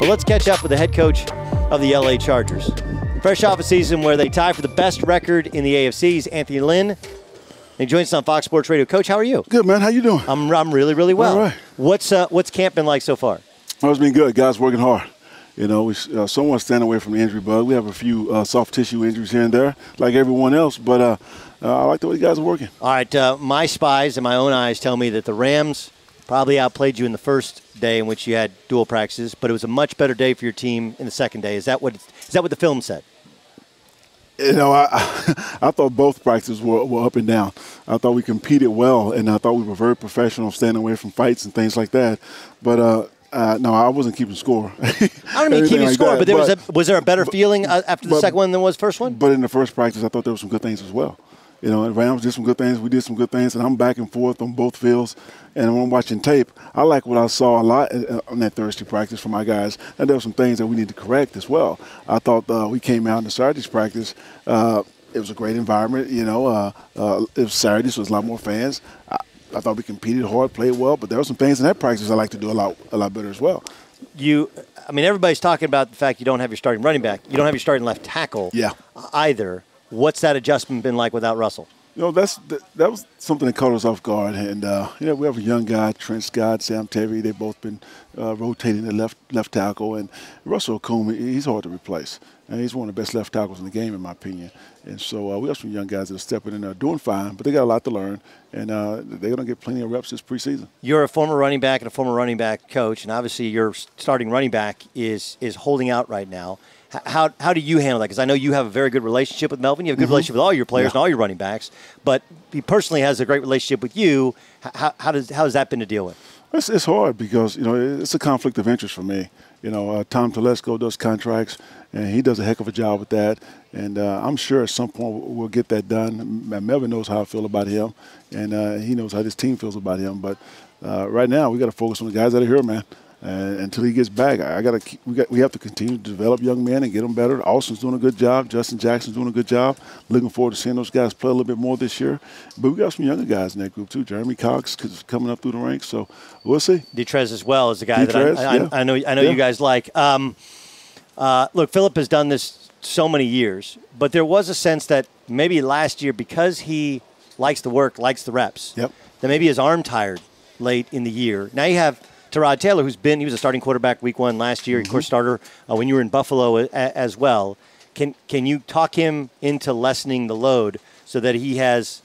But let's catch up with the head coach of the LA Chargers. Fresh off a season where they tied for the best record in the AFC's Anthony Lynn. He joins us on Fox Sports Radio. Coach, how are you? Good, man. How you doing? I'm really, really well. All right. What's camp been like so far? Oh, it's been good. Guys working hard. You know, we somewhat stand away from the injury bug. We have a few soft tissue injuries here and there, like everyone else. But I like the way the guys are working. All right. My spies and my own eyes tell me that the Rams probably outplayed you in the first day in which you had dual practices, but it was a much better day for your team in the second day. Is that what the film said? You know, I thought both practices were up and down. I thought we competed well, and I thought we were very professional, standing away from fights and things like that. But no, I wasn't keeping score. I don't mean keeping score, but was there a better feeling after the second one than was the first one? But in the first practice, I thought there were some good things as well. You know, the Rams did some good things. We did some good things, and I'm back and forth on both fields. And when I'm watching tape, I like what I saw a lot on that Thursday practice from my guys. And there were some things that we need to correct as well. I thought we came out in the Saturday's practice. It was a great environment. You know, it was Saturday, so there's a lot more fans. I thought we competed hard, played well, but there were some things in that practice I like to do a lot better as well. I mean, everybody's talking about the fact you don't have your starting running back. You don't have your starting left tackle either. What's that adjustment been like without Russell? You know, that was something that caught us off guard. And, you know, we have a young guy, Trent Scott, Sam Tevy. They've both been rotating the left tackle. And Russell Okung, he's hard to replace. And he's one of the best left tackles in the game, in my opinion. And so we have some young guys that are stepping in there doing fine, but they got a lot to learn. And they're going to get plenty of reps this preseason. You're a former running back and a former running back coach, and obviously your starting running back is holding out right now. How do you handle that? Because I know you have a very good relationship with Melvin. You have a good relationship with all your players and all your running backs. But he personally has a great relationship with you. How has that been to deal with? It's hard because, you know, it's a conflict of interest for me. You know, Tom Telesco does contracts, and he does a heck of a job with that. And I'm sure at some point we'll get that done. Melvin knows how I feel about him, and he knows how this team feels about him. But right now we got to focus on the guys that are here, man. Until he gets back, we have to continue to develop young men and get them better. Austin's doing a good job. Justin Jackson's doing a good job. Looking forward to seeing those guys play a little bit more this year. But we got some younger guys in that group too. Jeremy Cox is coming up through the ranks, so we'll see. Detrez as well is the guy that I know you guys like. Look, Phillip has done this so many years, but there was a sense that maybe last year, because he likes the work, likes the reps, that maybe his arm tired late in the year. Now you have Tyrod Taylor, he was a starting quarterback week 1 last year, of course, starter when you were in Buffalo as well. Can you talk him into lessening the load so that he has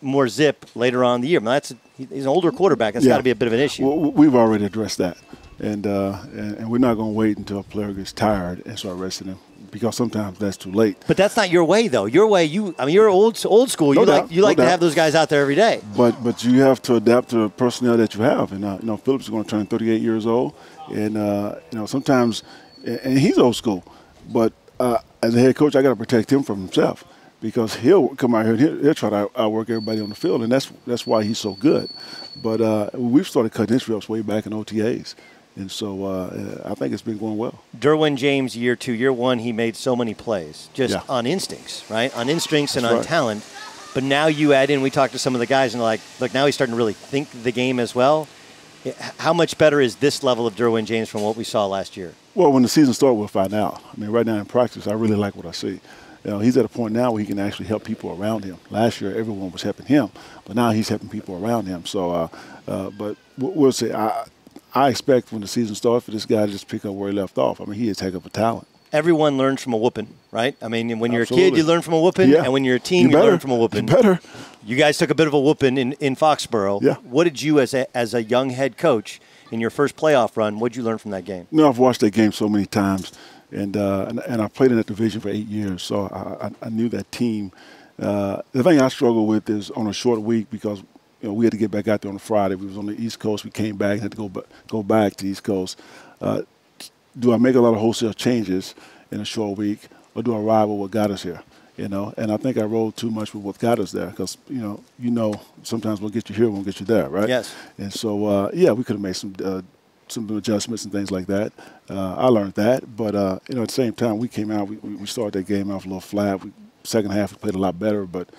more zip later on in the year? I mean, he's an older quarterback. That's got to be a bit of an issue. Well, we've already addressed that, and we're not going to wait until a player gets tired and start resting him, because sometimes that's too late. But that's not your way, though. Your way, you're old school. You like to have those guys out there every day. But you have to adapt to the personnel that you have. And you know, Phillips is going to turn 38 years old, and you know, sometimes, and he's old school. But as a head coach, I got to protect him from himself, because he'll come out here and he'll try to outwork everybody on the field, and that's why he's so good. But we've started cutting his reps way back in OTAs. And so I think it's been going well. Derwin James, year 2, year 1, he made so many plays just on instincts, right? On instincts and on talent. But now you add in, we talked to some of the guys and like, look, now he's starting to really think the game as well. How much better is this level of Derwin James from what we saw last year? Well, when the season starts, we'll find out. I mean, right now in practice, I really like what I see. You know, he's at a point now where he can actually help people around him. Last year, everyone was helping him, but now he's helping people around him. So, but we'll see. I expect when the season starts for this guy to just pick up where he left off. I mean, he is a heck of a talent. Everyone learns from a whooping, right? I mean, when you're a kid, you learn from a whooping, and when you're a team, you learn from a whooping. Better. You guys took a bit of a whooping in Foxborough. Yeah. What did you, as a young head coach in your first playoff run, what did you learn from that game? You know, I've watched that game so many times, and I played in that division for 8 years, so I knew that team. The thing I struggle with is on a short week, because you know, we had to get back out there on a Friday. We was on the East Coast. We came back and had to go back to the East Coast. Do I make a lot of wholesale changes in a short week, or do I ride with what got us here? You know, and I think I rolled too much with what got us there, because you know, sometimes we'll get you here, we'll get you there, right? Yes. And so yeah, we could have made some adjustments and things like that. I learned that, but you know, at the same time, we came out. We started that game off a little flat. Second half, we played a lot better, but.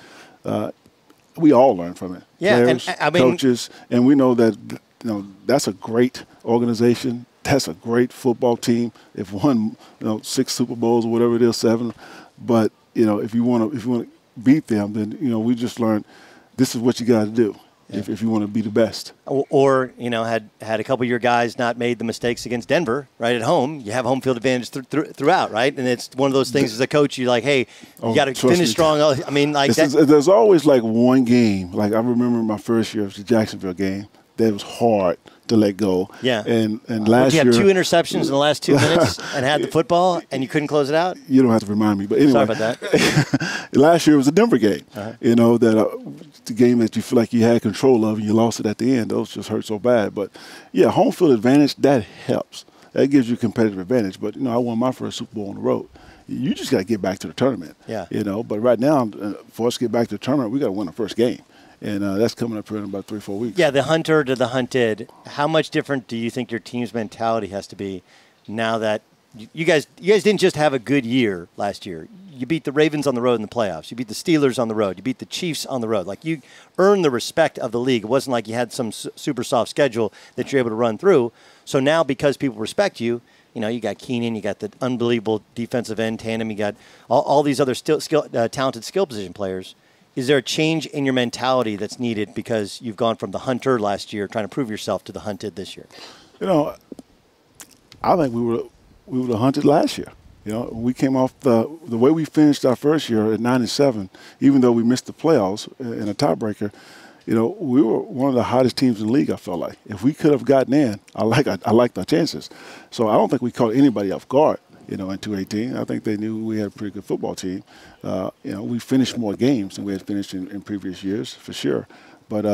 We all learn from it. Yeah, players, and I mean, coaches, and we know that that's a great organization that's a great football team. They've won 6 Super Bowls or whatever it is, 7. But if you want to beat them, then we just learned this is what you got to do. Yeah. If you want to be the best. Or had a couple of your guys not made the mistakes against Denver right at home, you have home field advantage throughout, right? And it's one of those things as a coach, you're like, hey, you got to finish strong. I mean, like there's always like one game. Like I remember my first year, it was the Jacksonville game. That was hard to let go. Yeah. And last year, you had 2 interceptions in the last 2 minutes and had the football and you couldn't close it out? You don't have to remind me. But anyway. Sorry about that. Last year was a Denver game. The game that you feel like you had control of and you lost it at the end. Those just hurt so bad. But, yeah, home field advantage, that helps. That gives you competitive advantage. But, I won my first Super Bowl on the road. You just got to get back to the tournament. Yeah. But right now, for us to get back to the tournament, we got to win the first game. And that's coming up here in about 3 or 4 weeks. Yeah, the hunter to the hunted. How much different do you think your team's mentality has to be now that you guys didn't just have a good year last year? You beat the Ravens on the road in the playoffs. You beat the Steelers on the road. You beat the Chiefs on the road. Like, you earned the respect of the league. It wasn't like you had some super soft schedule that you're able to run through. So now, because people respect you, you got Keenan, you got the unbelievable defensive end tandem, you got all these other talented skill position players. Is there a change in your mentality that's needed because you've gone from the hunter last year, trying to prove yourself, to the hunted this year? I think we were the hunted last year. We came off the way we finished our first year at 9-7, even though we missed the playoffs in a tiebreaker. We were one of the hottest teams in the league, I felt like. If we could have gotten in, I liked our chances. So I don't think we caught anybody off guard. In 2018, I think they knew we had a pretty good football team. We finished more games than we had finished in previous years, for sure. But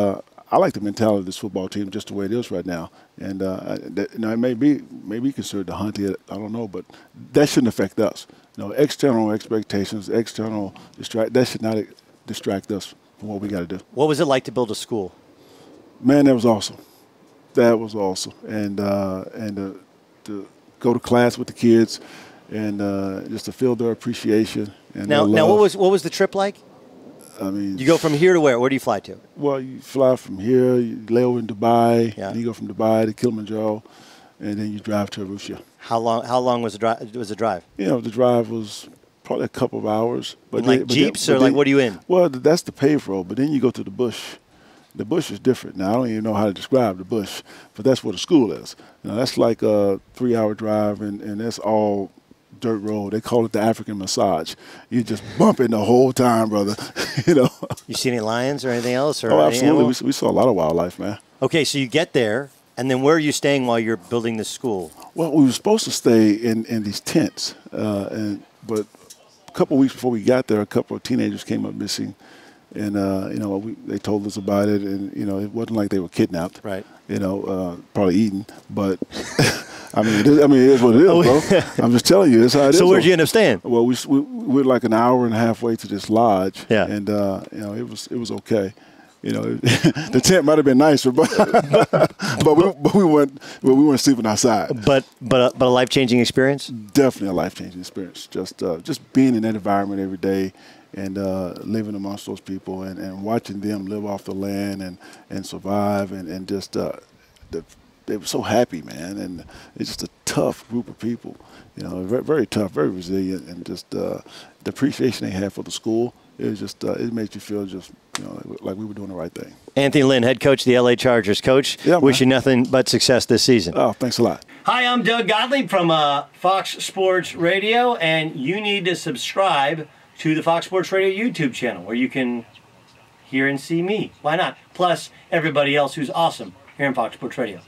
I like the mentality of this football team just the way it is right now. And it may be considered the hunted. I don't know, but that shouldn't affect us. External expectations, external that should not distract us from what we got to do. What was it like to build a school? Man, that was awesome. That was awesome. And to go to class with the kids. And just to feel their appreciation. And now what was the trip like? I mean, you go from here to where? Where do you fly to? Well, you fly from here, you lay over in Dubai, yeah. And you go from Dubai to Kilimanjaro, and then you drive to Arusha. How long was the drive? The drive was probably a couple of hours. But Jeeps or what are you in? Well, that's the paved road, but then you go to the bush. The bush is different. Now, I don't even know how to describe the bush, but that's where the school is. That's like a 3-hour drive, and that's all dirt road. They call it the African massage. You're just bumping the whole time, brother. You see any lions or anything else? Or absolutely. We saw a lot of wildlife, man. Okay, so you get there, and then where are you staying while you're building this school? Well, we were supposed to stay in these tents, but a couple of weeks before we got there, a couple of teenagers came up missing. And, they told us about it, and, it wasn't like they were kidnapped. Right. Probably eaten. But, it is what it is, bro. I'm just telling you, that's how it is. So where'd you end up staying? Well, we're like an hour and a half way to this lodge. Yeah. And, it was okay. The tent might have been nicer, but we weren't sleeping outside. But a life-changing experience? Definitely a life-changing experience. Just being in that environment every day. And living amongst those people and watching them live off the land and survive and just they were so happy, man. And it's just a tough group of people, very, very tough, very resilient, and just the appreciation they had for the school. It was just it made you feel just like we were doing the right thing. Anthony Lynn, head coach of the LA Chargers. Coach, wish you nothing but success this season. Oh, thanks a lot. Hi, I'm Doug Gottlieb from Fox Sports Radio, and you need to subscribe to the Fox Sports Radio YouTube channel where you can hear and see me. Why not? Plus everybody else who's awesome here in Fox Sports Radio.